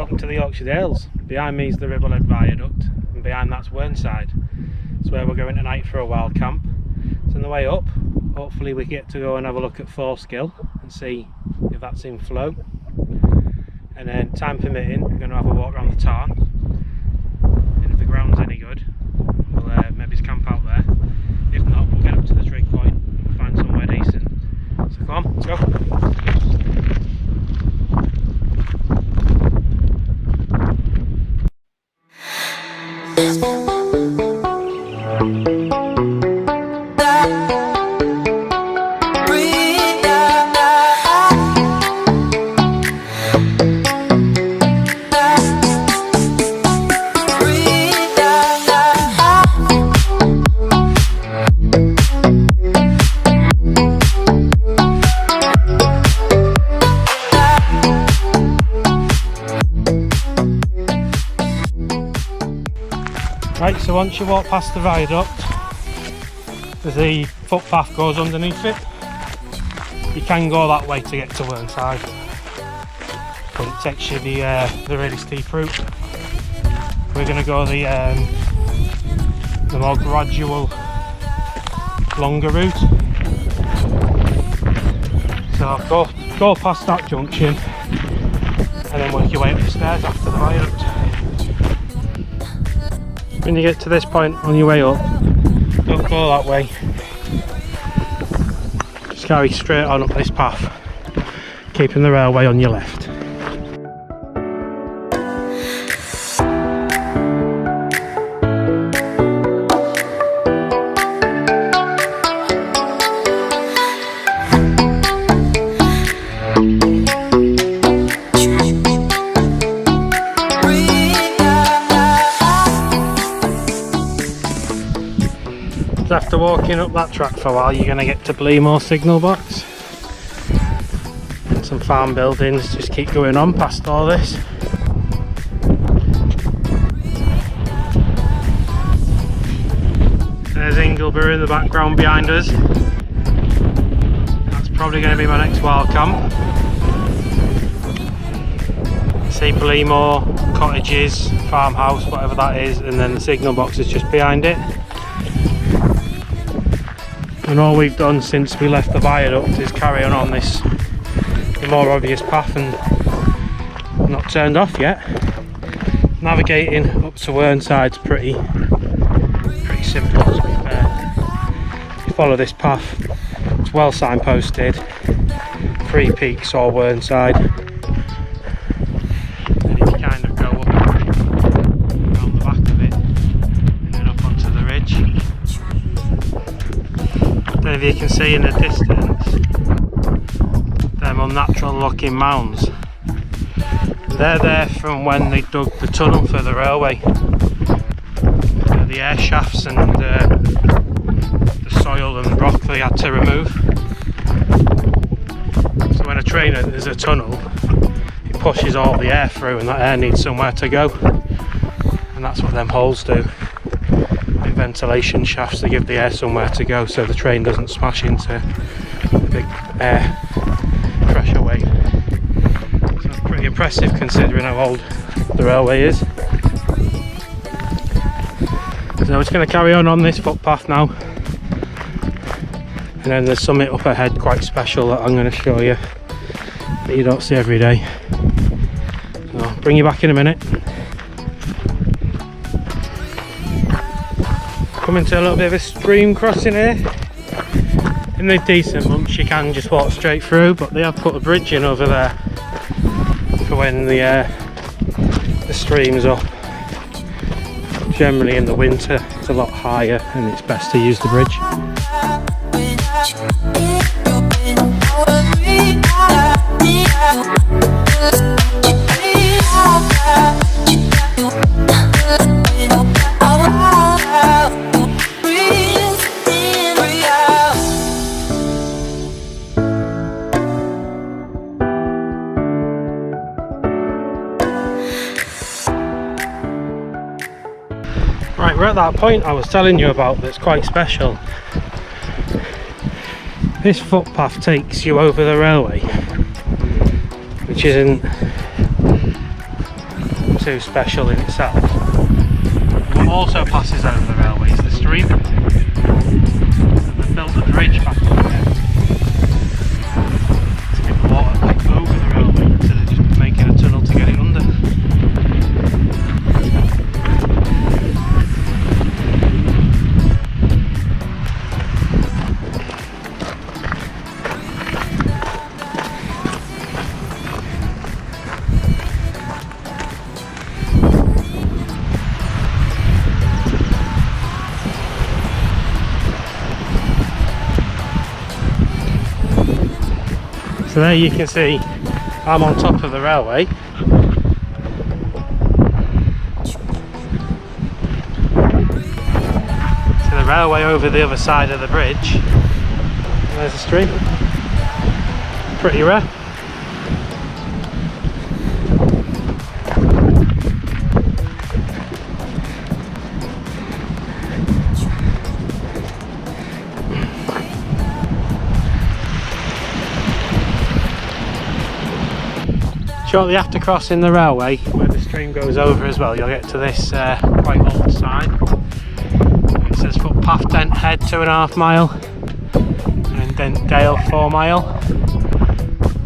Welcome to the Yorkshire Dales. Behind me is the Ribblehead Viaduct, and behind that's Whernside. It's where we're going tonight for a wild camp. So on the way up, hopefully we get to go and have a look at Force Gill and see if that's in flow. And then, time permitting, we're going to have a walk around the Tarn. And if the ground's any good, we'll maybe camp out there. If not, we'll get up to the trig point and find somewhere decent. So come on, let's go. Right, so once you walk past the viaduct, the footpath goes underneath it. You can go that way to get to Whernside, but it takes you the really steep route. We're going to go the more gradual, longer route. So go past that junction and then work your way up the stairs after the viaduct. When you get to this point on your way up, don't go that way. Just carry straight on up this path, keeping the railway on your left. After walking up that track for a while, you're going to get to Blea Moor signal box and some farm buildings. Just keep going on past all this. There's Ingleborough in the background behind us. That's probably going to be my next wild camp. See Blea Moor, cottages, farmhouse, whatever that is, and then the signal box is just behind it. And all we've done since we left the viaduct is carry on this the more obvious path and not turned off yet. Navigating up to Whernside's pretty simple, to be fair. You follow this path, it's well signposted, 3 peaks or Whernside, and if you kind of go up around the back of it and then up onto the ridge. Then if you can see in the distance them unnatural looking mounds, they're there from when they dug the tunnel for the railway. The air shafts and the soil and rock they had to remove. So when a train there's a tunnel, it pushes all the air through and that air needs somewhere to go, and that's what them holes do. Ventilation shafts to give the air somewhere to go so the train doesn't smash into the big air pressure wave. So it's pretty impressive considering how old the railway is. So we're just going to carry on this footpath now, and then there's something up ahead quite special that I'm going to show you that you don't see every day. So I'll bring you back in a minute. Coming to a little bit of a stream crossing here. In the decent months you can just walk straight through, but they have put a bridge in over there for when the stream's up. Generally in the winter it's a lot higher and it's best to use the bridge. Right, we're at that point I was telling you about that's quite special. This footpath takes you over the railway, which isn't too special in itself. What also passes over the railway is the stream. So they've built a bridge back up there to get the water back over the railway instead of just making a tunnel to get it under. So there you can see I'm on top of the railway. So the railway over the other side of the bridge. And there's a stream. Pretty rare. Shortly after crossing the railway, where the stream goes over as well, you'll get to this quite old sign. It says footpath Dent Head 2.5 mile and Dent Dale 4 mile.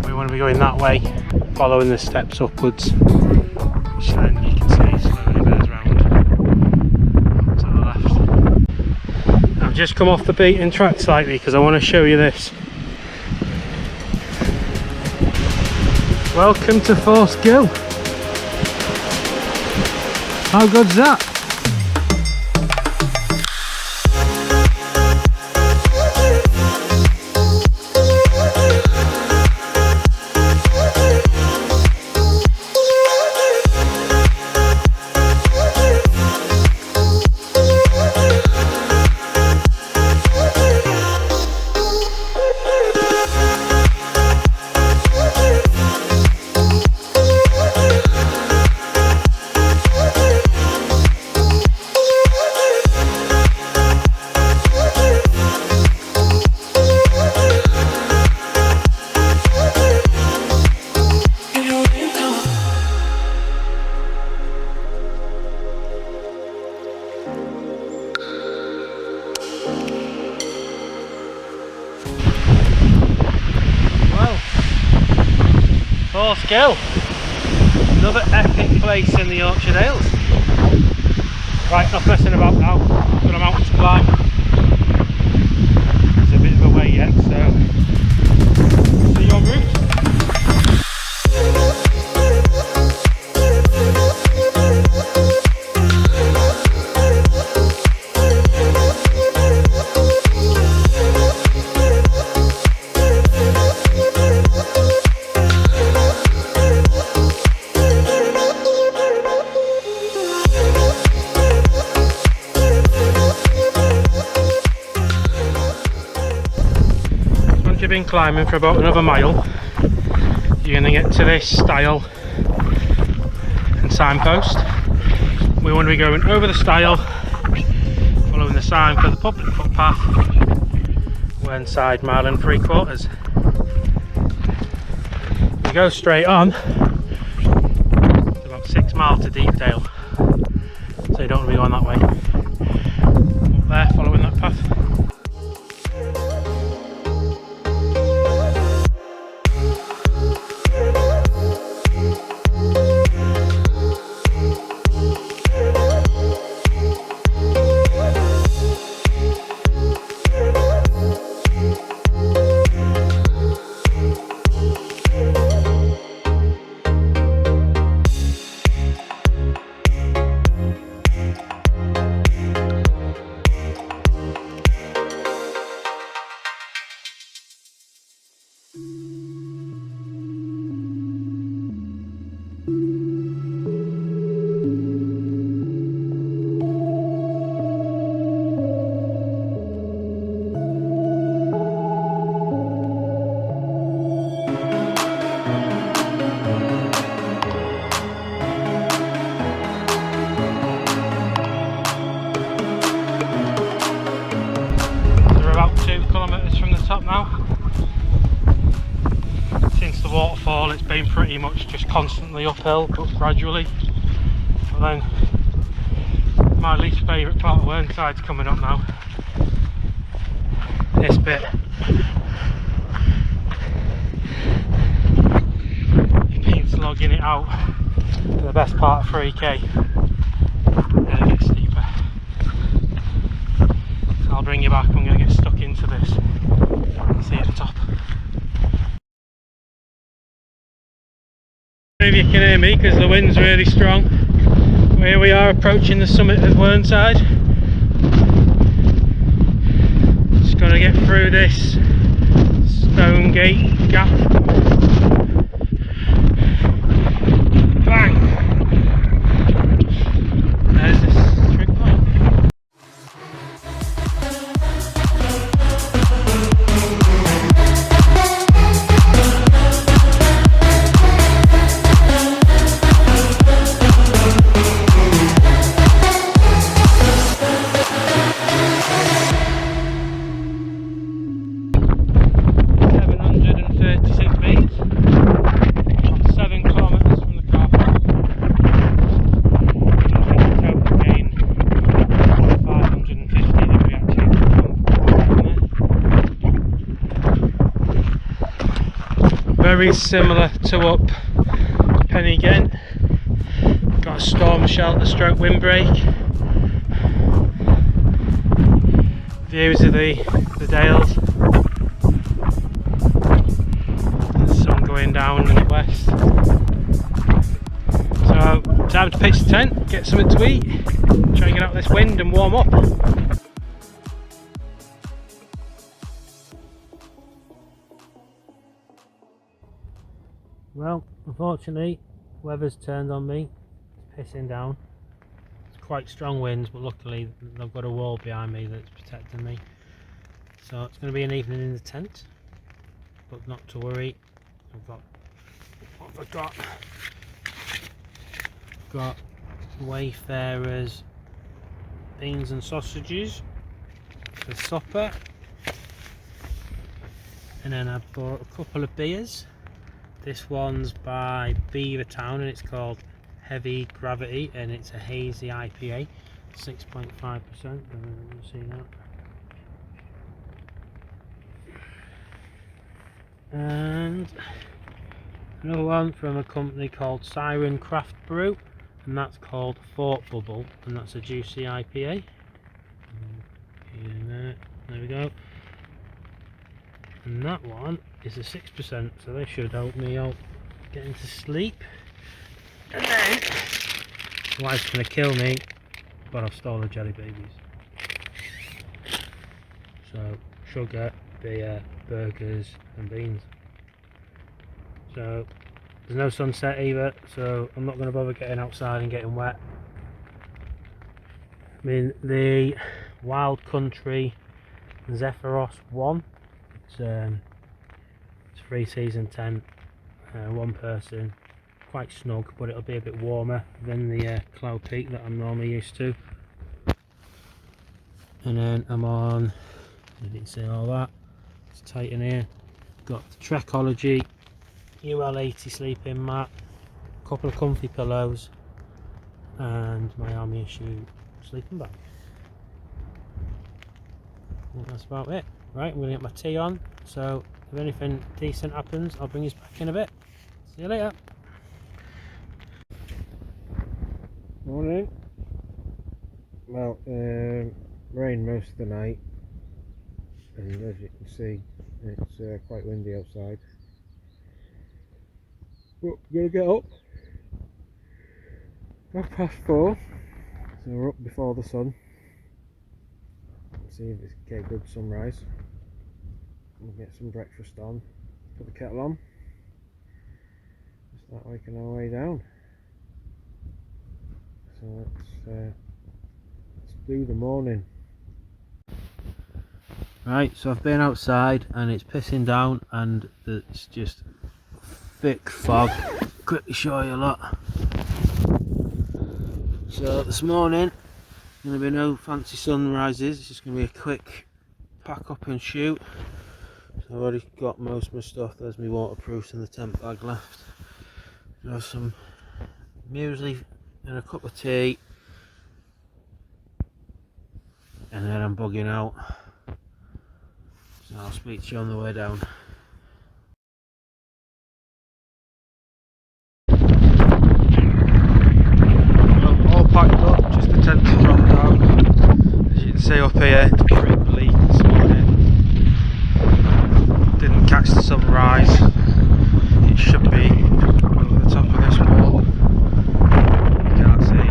We want to be going that way, following the steps upwards, which then you can see slowly bears round to the left. I've just come off the beaten track slightly because I want to show you this. Welcome to Force Gill. How good's that? Force Gill, another epic place in the Yorkshire Dales. Right, enough messing about now, I've got a mountain to climb. It's a bit of a way yet, so see you en route. You've been climbing for about another mile, you're going to get to this stile and signpost. We want to be going over the stile, following the sign for the public footpath, Whernside 1 3/4. We go straight on, it's about 6 miles to Deepdale, so you don't want to be going that way. Up there, following that path. Top now. Since the waterfall it's been pretty much just constantly uphill, but gradually But then my least favourite part of Whernside's coming up now. This bit. You've been slogging it out for the best part of 3k. And it gets steeper. So I'll bring you back, I'm going to get stuck into this. See you at the top. Maybe you can hear me because the wind's really strong. Here we are approaching the summit of Whernside. Just got to get through this stone gate gap. Bang! There's this trick point. Very similar to up Pen Y Ghent. Got a storm shelter stroke windbreak. Views of the Dales. The sun going down in the west. So time to pitch the tent, get something to eat, try and get out of this wind and warm up. Well, unfortunately, weather's turned on me. It's pissing down. It's quite strong winds, but luckily I've got a wall behind me that's protecting me. So it's going to be an evening in the tent, but not to worry. I've got what have I got? I've got Wayfarers beans and sausages for supper, and then I bought a couple of beers. This one's by Beavertown and it's called Heavy Gravity and it's a hazy IPA, 6.5%. See that? And another one from a company called Siren Craft Brew, and that's called Fort Bubble, and that's a juicy IPA. There we go. And that one is a 6%, so they should help me out getting to sleep. And then my wife's going to kill me, but I've stolen the jelly babies. So sugar, beer, burgers and beans. So there's no sunset either, so I'm not going to bother getting outside and getting wet. I mean, the Wild Country Zephyros 1, it's 3-season tent, one person, quite snug, but it'll be a bit warmer than the Cloud Peak that I'm normally used to. And then I'm on, you didn't see all that, it's tight in here. Got the Trekology UL80 sleeping mat, a couple of comfy pillows, and my Army issue sleeping bag. I think that's about it. Right, I'm going to get my tea on, so if anything decent happens I'll bring you back in a bit. See you later. Morning. Well, rain most of the night, and as you can see it's quite windy outside. But we're going to get up 4:30, so we're up before the sun. See if it's a good sunrise. We'll get some breakfast on, put the kettle on, start waking our way down. So let's do the morning. Right, so I've been outside and it's pissing down and it's just thick fog. Quickly show you a lot. So this morning going to be no fancy sunrises, it's just going to be a quick pack up and shoot. So I've already got most of my stuff. There's my waterproofs and the tent bag left. There's some muesli and a cup of tea, and then I'm bugging out. So I'll speak to you on the way down. Well, all packed up, just the tent to drop down. As you can see up here, it's pretty bleak this morning. Didn't catch the sunrise. It should be over the top of this wall. You can't see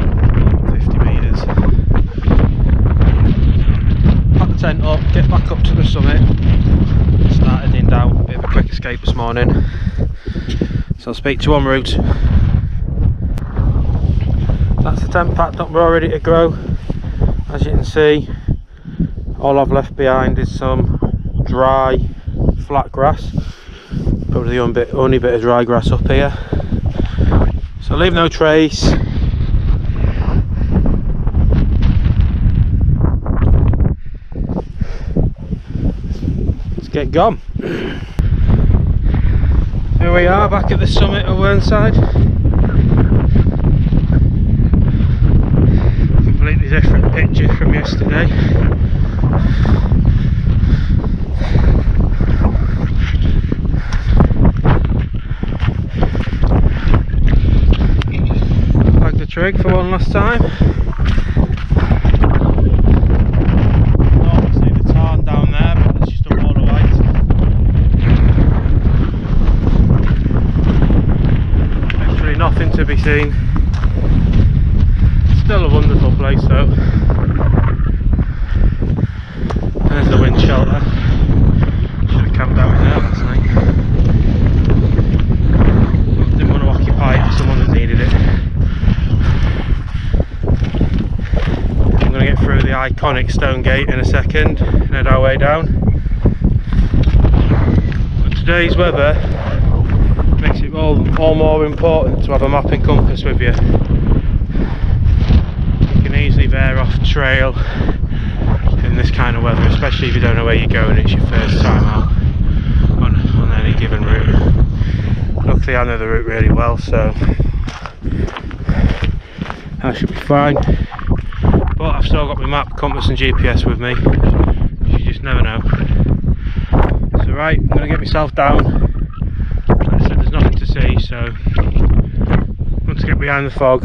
50 metres. Pack the tent up, get back up to the summit, start heading down. Bit of a quick escape this morning, so I'll speak to you en route. That's the tent packed up, we're all ready to go. As you can see, all I've left behind is some dry flat grass, probably the only bit of dry grass up here, so leave no trace. Let's get gone. Here we are back at the summit of Whernside. Completely different picture from yesterday. Flag the trig for one last time. Obviously the Tarn down there, but it's just a wall of white. Literally nothing to be seen. Still a wonderful place though. There's the wind shelter. Should have camped out in there last night. Didn't want to occupy it for someone that needed it. I'm going to get through the iconic stone gate in a second and head our way down. But today's weather makes it all more important to have a map and compass with you. Easily veer off trail in this kind of weather, especially if you don't know where you're going. It's your first time out on any given route. Luckily I know the route really well, so that should be fine, but I've still got my map, compass and GPS with me. You just never know. So right, I'm going to get myself down. Like I said, there's nothing to see, so once I get behind the fog,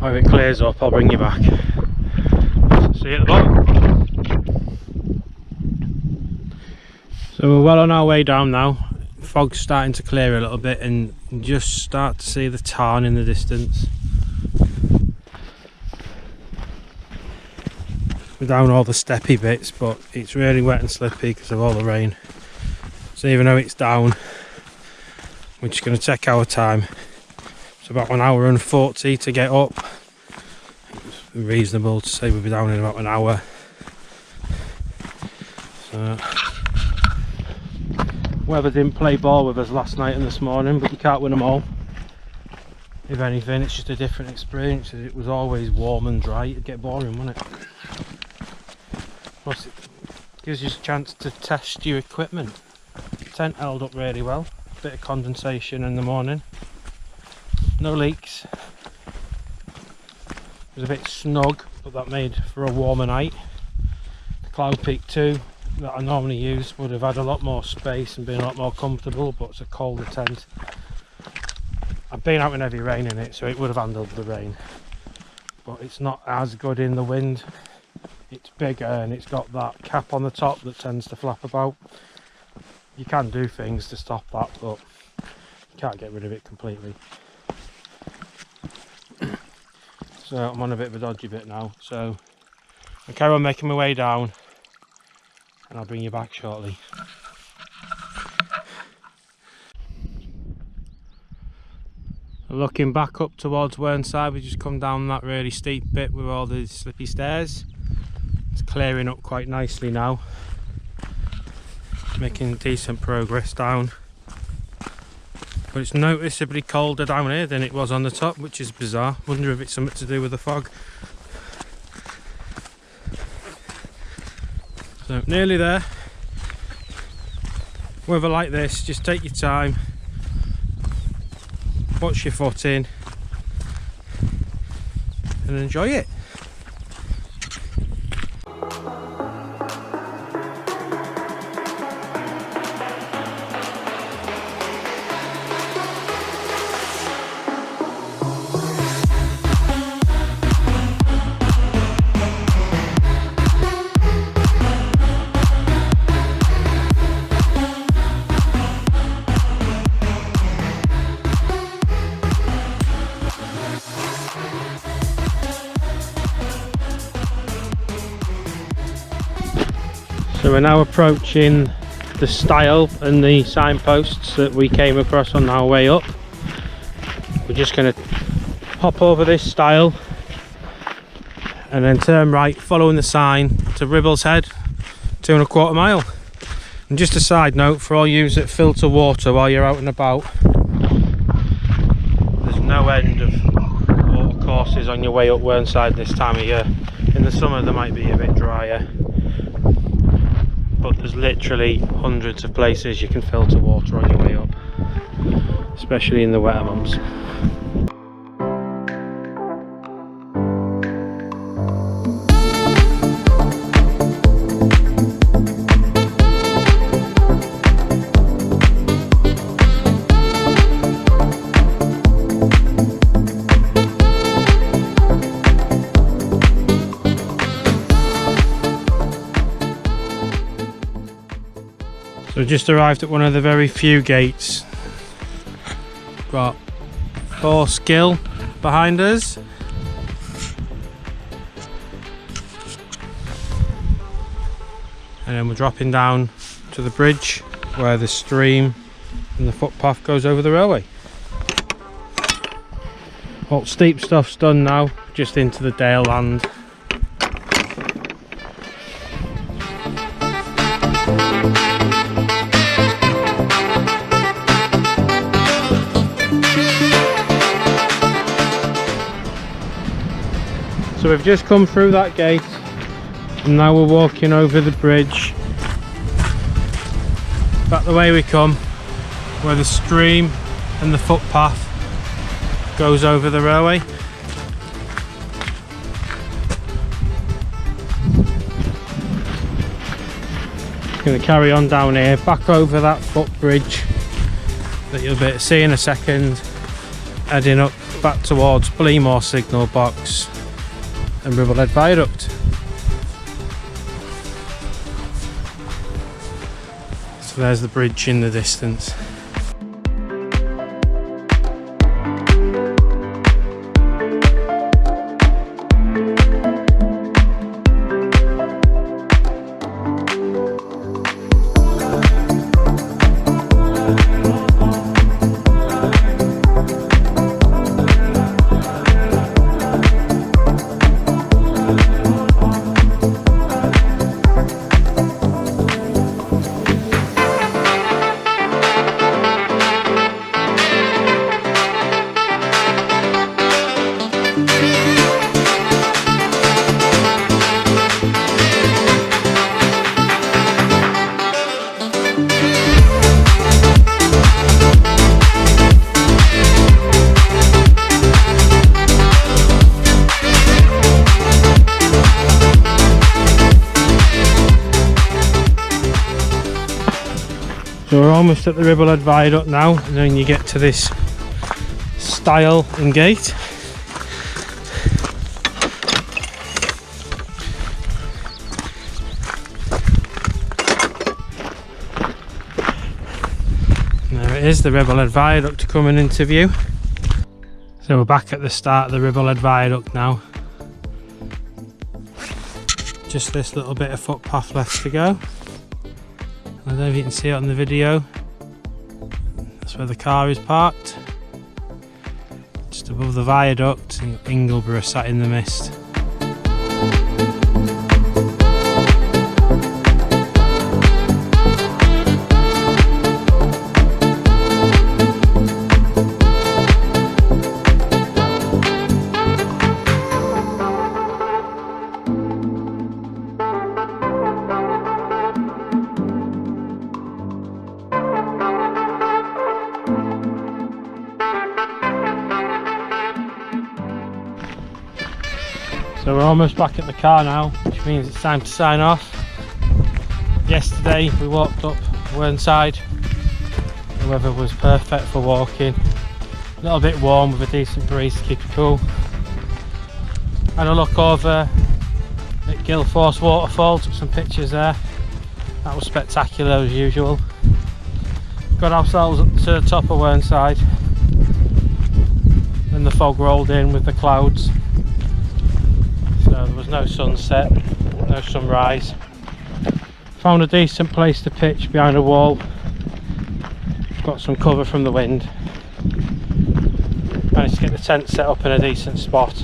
or if it clears up, I'll bring you back. See you at the bottom. So we're well on our way down now. Fog's starting to clear a little bit and just start to see the Tarn in the distance. We're down all the steppy bits, but it's really wet and slippy because of all the rain. So even though it's down, we're just going to take our time. It's about 1 hour and 40 to get up. It's reasonable to say we'll be down in about an hour. So, weather didn't play ball with us last night and this morning, but you can't win them all. If anything, it's just a different experience. If it was always warm and dry, it'd get boring, wouldn't it? Plus, it gives you a chance to test your equipment. The tent held up really well. Bit of condensation in the morning. No leaks. It was a bit snug, but that made for a warmer night. The Cloud Peak 2 that I normally use would have had a lot more space and been a lot more comfortable, but it's a colder tent. I've been out in heavy rain in it, so it would have handled the rain, but it's not as good in the wind. It's bigger and it's got that cap on the top that tends to flap about. You can do things to stop that, but you can't get rid of it completely. So I'm on a bit of a dodgy bit now, so I'll carry on making my way down and I'll bring you back shortly. Looking back up towards Whernside, we just come down that really steep bit with all the slippy stairs. It's clearing up quite nicely now, making decent progress down. But it's noticeably colder down here than it was on the top, which is bizarre. Wonder if it's something to do with the fog. So nearly there. Weather like this, just take your time, watch your footing, and enjoy it. So we're now approaching the stile and the signposts that we came across on our way up. We're just going to hop over this stile and then turn right following the sign to Ribblehead, 2¼ mile. And just a side note for all you that filter water while you're out and about, there's no end of water courses on your way up Whernside this time of year. In the summer they might be a bit drier, but there's literally hundreds of places you can filter water on your way up, especially in the wetter months. So just arrived at one of the very few gates. Got Force Gill behind us. And then we're dropping down to the bridge where the stream and the footpath goes over the railway. All steep stuff's done now, just into the Dale land. So we've just come through that gate and now we're walking over the bridge back the way we come, where the stream and the footpath goes over the railway. Going to carry on down here, back over that footbridge that you'll be able to see in a second, heading up back towards Blea Moor signal box and Ribblehead Viaduct. So there's the bridge in the distance. So we're almost at the Ribblehead Viaduct now, and then you get to this stile and gate. And there it is, the Ribblehead Viaduct coming into view. So we're back at the start of the Ribblehead Viaduct now. Just this little bit of footpath left to go. I don't know if you can see it on the video. That's where the car is parked. Just above the viaduct, Ingleborough sat in the mist. So we're almost back at the car now, which means it's time to sign off. Yesterday we walked up Whernside. The weather was perfect for walking. A little bit warm with a decent breeze to keep it cool. Had a look over at Gill Force Waterfall, took some pictures there. That was spectacular as usual. Got ourselves up to the top of Whernside. Then the fog rolled in with the clouds. So there was no sunset, no sunrise. Found a decent place to pitch behind a wall. Got some cover from the wind. Managed to get the tent set up in a decent spot.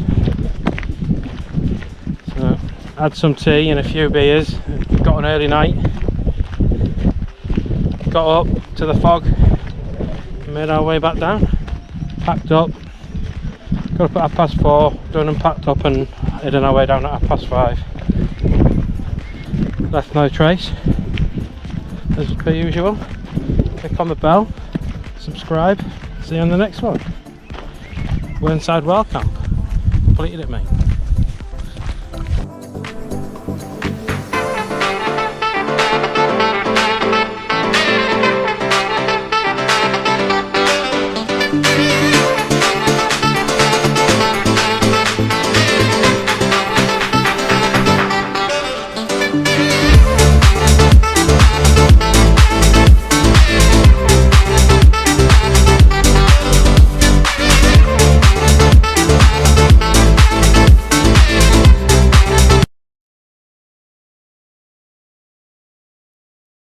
So had some tea and a few beers. Got an early night. Got up to the fog and made our way back down. Packed up. Got up at 4:30. Done and packed up and heading our way down at 5:30. Left no trace, as per usual. Click on the bell, subscribe, see you on the next one. Whernside Well Camp, completed it, mate.